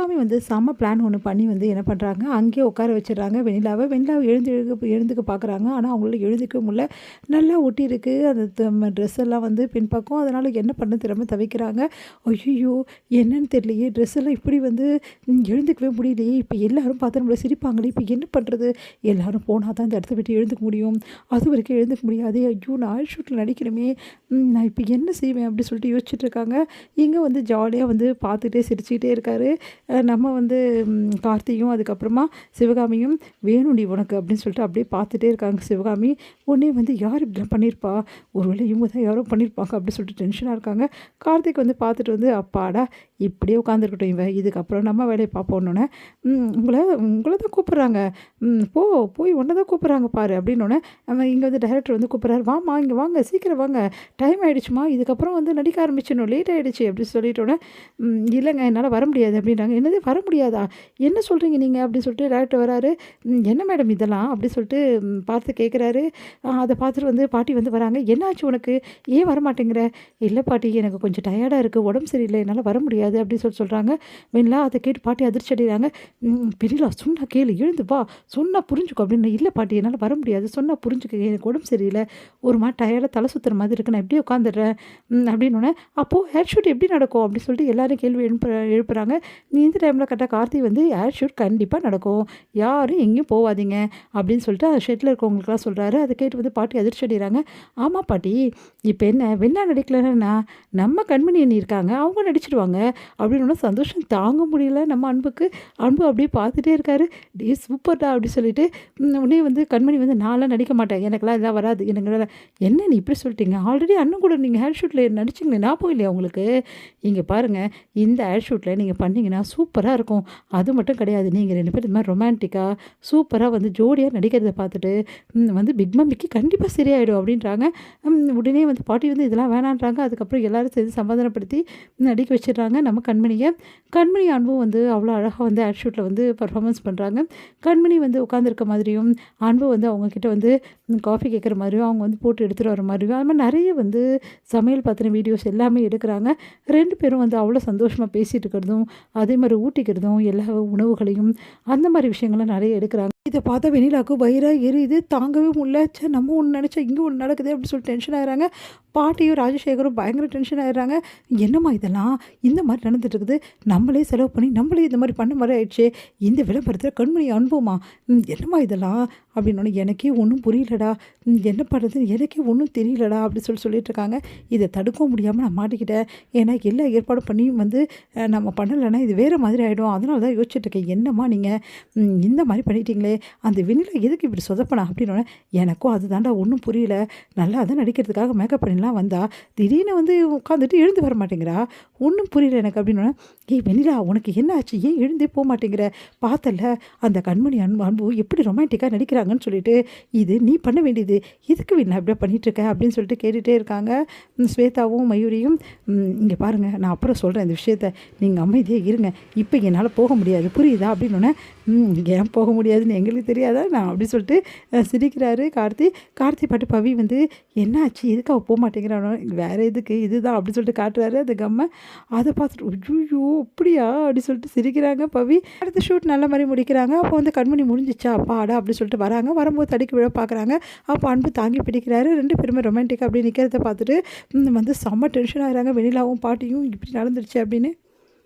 சிவகாமி வந்து செம்ம பிளான் ஒன்று பண்ணி வந்து என்ன பண்ணுறாங்க, அங்கேயே உட்கார வச்சிடுறாங்க வெண்ணிலாவை. வெண்ணிலாவை எழுந்துக்க பார்க்குறாங்க. ஆனால் அவங்களால எழுந்திருக்க முடியல. நல்லா ஒட்டியிருக்கு அந்த ட்ரெஸ் எல்லாம் வந்து பின்பக்கம். அதனால் என்ன பண்ண தெரியாம தவிக்கிறாங்க. ஐயையோ! என்னன்னு தெரியலையே, ட்ரெஸ் எல்லாம் இப்படி வந்து எழுந்துக்கவே முடியலையே, இப்போ எல்லாரும் பார்த்து நம்மள சிரிப்பாங்களே, இப்போ என்ன பண்ணுறது? எல்லாரும் போனால் தான் இந்த இடத்த விட்டு எழுந்துக்க முடியும். அது வரைக்கும் எழுந்துக்க முடியாதே. ஐயோ! நான் ஆல் ஷூட்டில் நடிக்கணுமே, நான் இப்போ என்ன செய்வேன் அப்படி சொல்லிட்டு யோசிச்சுட்டு இருக்காங்க. இங்கே வந்து ஜாலியாக வந்து பார்த்துட்டே சிரிச்சுக்கிட்டே இருக்காரு. நம்ம வந்து கார்த்தியும் அதுக்கப்புறமா சிவகாமியும் வேணும்டி உனக்கு அப்படின்னு சொல்லிட்டு அப்படியே பார்த்துட்டே இருக்காங்க. சிவகாமி உடனே வந்து யார் இப்படிலாம் பண்ணியிருப்பா, ஒருவேளை இவங்க தான் யாரோ பண்ணியிருப்பாங்க அப்படின்னு சொல்லிட்டு டென்ஷனாக இருக்காங்க. கார்த்திக் வந்து பார்த்துட்டு வந்து அப்பாடா இப்படியே உட்காந்துருக்கட்டும் இவன், இதுக்கப்புறம் நம்ம வேலையை பார்ப்போன்னொன்னே உங்களை உங்களை தான் கூப்பிட்றாங்க, போய் ஒன்றை தான் கூப்பிட்றாங்க பாரு அப்படின்னோடனே நம்ம இங்கே வந்து டைரக்டர் வந்து கூப்பிட்றாரு, வாமா இங்கே வாங்க சீக்கிரம் வாங்க, டைம் ஆகிடுச்சுமா, இதுக்கப்புறம் வந்து நடிக்க ஆரம்பிச்சிடணும், லேட் ஆகிடுச்சு அப்படின்னு சொல்லிட்டோன்னே இல்லைங்க என்னால் வர முடியாது அப்படின்றாங்க. என்னது வர முடியாதா, என்ன சொல்கிறீங்க நீங்கள் அப்படின்னு சொல்லிட்டு டேரக்டர் வராரு. என்ன மேடம் இதெல்லாம் அப்படி சொல்லிட்டு பார்த்து கேட்குறாரு. அதை பார்த்துட்டு வந்து பாட்டி வந்து வராங்க. என்னாச்சு உனக்கு, ஏன் வரமாட்டேங்கிற? இல்லை பாட்டி எனக்கு கொஞ்சம் டயர்டாக இருக்குது, உடம்பு சரியில்லை, என்னால் வர முடியாது அப்படின்னு சொல்கிறாங்க. வெண்ணிலா அதை கேட்டு பாட்டி அதிர்ச்சி அடைகிறாங்க. வெண்ணிலா சொன்னா கேளு, எழுந்து வா, சொன்னால் புரிஞ்சுக்கோ அப்படின்னு. இல்லை பாட்டி என்னால் வர முடியாது, சொன்னால் புரிஞ்சுக்க, எனக்கு உடம்பு சரியில்லை, ஒரு மாதிரி டயர்டாக தலை சுற்றுற மாதிரி இருக்கு, நான் எப்படியே உட்காந்துடுறேன் அப்படின்னோடனே அப்போது ஹேர் ஷூட் எப்படி நடக்கும் அப்படின்னு சொல்லிட்டு எல்லாரும் கேள்வி எழுப்புறாங்க. நீ இந்த டைமில் கரெக்டாக கார்த்தி வந்து ஹேர் ஷூட் கண்டிப்பாக நடக்கும், யாரும் எங்கேயும் போகாதீங்க அப்படின்னு சொல்லிட்டு அந்த ஷெட்டில் இருக்கவங்களுக்குலாம் சொல்கிறாரு. அதை கேட்டு வந்து பாட்டி அதிர்ச்சி அடைகிறாங்க. ஆமாம் பாட்டி, இப்போ என்ன வெண்ணா நடிக்கலன்னா நம்ம கண்மணி அண்ணி இருக்காங்க, அவங்க நடிச்சிடுவாங்க அப்படின்னு சந்தோஷம் தாங்க முடியல நம்ம அன்புக்கு. அன்பு அப்படியே பார்த்துட்டே இருக்காரு. டே சூப்பர்டா அப்படி சொல்லிட்டு உடனே வந்து கண்மணி வந்து நான்லாம் நடிக்க மாட்டேன், எனக்குலாம் இதெல்லாம் வராது, எனக்கு என்ன நீ இப்படி சொல்லிட்டீங்க, ஆல்ரெடி அண்ணன் கூட நீங்கள் ஹேர் ஷூட்டில் நடிச்சிங்களே ஞாபகம் இல்லையா உங்களுக்கு? இங்கே பாருங்கள், இந்த ஹேர் ஷூட்டில் நீங்கள் பண்ணிங்கன்னா சூப்பராக இருக்கும். அது மட்டும் கிடையாது, நீங்கள் 2 பேர் இது மாதிரி ரொமான்டிக்காக சூப்பராக வந்து ஜோடியாக நடிக்கிறத பார்த்துட்டு வந்து பிக் மம்மிக்கு கண்டிப்பாக சரியாயிடும் அப்படின்றாங்க. உடனே வந்து பாட்டி வந்து இதெல்லாம் வேணான்றாங்க. அதுக்கப்புறம் எல்லோரும் சேர்ந்து சமாதானப்படுத்தி நடிக்க வச்சிடுறாங்க நம்ம கண்மணியை. கண்மணி அன்பும் வந்து அவ்வளோ அழகாக வந்து ஹேர் ஷூட்டில் வந்து பர்ஃபார்மன்ஸ் பண்ணுறாங்க. கண்மணி வந்து உட்காந்துருக்க மாதிரியும் அன்பு வந்து அவங்கக்கிட்ட வந்து காஃபி கேட்குற மாதிரியும் அவங்க வந்து போட்டு எடுத்துகிட்டு வர மாதிரியும் அது மாதிரி நிறைய வந்து சமையல் பற்றின வீடியோஸ் எல்லாமே எடுக்கிறாங்க. 2 பேரும் வந்து அவ்வளோ சந்தோஷமாக பேசிகிட்டு இருக்கிறதும் அதே மாதிரி ஊட்டிக்கிறதும் எல்லா உணவுகளையும் அந்த மாதிரி விஷயங்கள்லாம் நிறைய எடுக்கிறாங்க. இதை பார்த்தா வெண்ணிலாவுக்கு வயிறாக எரியுது, தாங்கவே முடியல. நம்ம ஒன்று நினச்சா இங்கே ஒன்று நடக்குது அப்படின்னு சொல்லிட்டு டென்ஷன் ஆகிறாங்க. பாட்டியும் ராஜசேகரும் பயங்கர டென்ஷன் ஆகிடுறாங்க. என்னம்மா இதெல்லாம் இந்த மாதிரி நடந்துட்டு இருக்குது, நம்மளே செலவு பண்ணி நம்மளே இந்த மாதிரி பண்ண மாதிரி ஆயிடுச்சு, இந்த விளம்பரத்தில் கண்மணி அனுபவமா, என்னம்மா இதெல்லாம் அப்படின்னோடனே எனக்கே ஒன்றும் புரியலடா, என்ன பண்ணுறதுன்னு எனக்கே ஒன்றும் தெரியலடா அப்படின்னு சொல்லிட்டு இருக்காங்க. இதை தடுக்கவும் முடியாமல் நான் மாட்டிக்கிட்டேன், ஏன்னா எல்லா ஏற்பாடும் பண்ணி வந்து நம்ம பண்ணலைன்னா இது வேறு மாதிரி ஆகிடும், அதனால தான் யோசிச்சுட்டு இருக்கேன். என்னம்மா நீங்கள் இந்த மாதிரி பண்ணிட்டீங்களே, அந்த வெண்ணிலா எதுக்கு இப்படி சொதப்பனா அப்படின்னோடனே எனக்கும் அதுதாண்டா ஒன்றும் புரியல, நல்லா தான் நடிக்கிறதுக்காக மேக்கப் பண்ணிலாம் வந்தா திடீர்னு வந்து உட்காந்துட்டு எழுந்து வர மாட்டேங்கிறா, ஒன்றும் புரியல எனக்கு அப்படின்னோடனே ஏய் வெண்ணிலா உனக்கு என்ன ஆச்சு, ஏன் எழுந்தே போக மாட்டேங்கிற, பார்த்தல அந்த கண்மணி அன்பு எப்படி ரொமான்டிக்காக நடிக்கிறாங்கன்னு சொல்லிட்டு, இது நீ பண்ண வேண்டியது, எதுக்கு வெண்ணிலா இப்படியா பண்ணிகிட்ருக்க அப்படின்னு சொல்லிட்டு கேட்டுகிட்டே இருக்காங்க ஸ்வேதாவும் மயூரியும். இங்கே பாருங்கள், நான் அப்புறம் சொல்கிறேன் இந்த விஷயத்த, நீங்கள் அமைதியாக இருங்க, இப்போ என்னால் போக முடியாது புரியுதா அப்படின்னோடனே ஏன் போக முடியாதுன்னு எங்களுக்கு தெரியாதா நான் அப்படி சொல்லிட்டு சிரிக்கிறாரு கார்த்தி பாட்டு பவி வந்து என்னாச்சு எதுக்கு அவள் போக மாட்டேங்கிறானோ, வேறு எதுக்கு இதுதான் அப்படி சொல்லிட்டு காட்டுறாரு அந்த கம்மை. அதை பார்த்துட்டு ஐயோ அப்படியா அப்படி சொல்லிட்டு சிரிக்கிறாங்க பவி. அடுத்த ஷூட் நல்ல மாதிரி முடிக்கிறாங்க. அப்போ வந்து கண்மணி முடிஞ்சிச்சா அப்பாடா அப்படி சொல்லிட்டு வராங்க. வரும்போது தடிக்கு விழ பார்க்குறாங்க. அப்போ அன்பு தாங்கி பிடிக்கிறாரு. 2 பேருமே ரொமான்டிக்காக அப்படி நிற்கிறத பார்த்துட்டு வந்து செம்ம டென்ஷன் ஆகிறாங்க. வெண்ணிலாவும் பாட்டியும் இப்படி நடந்துருச்சு அப்படின்னு.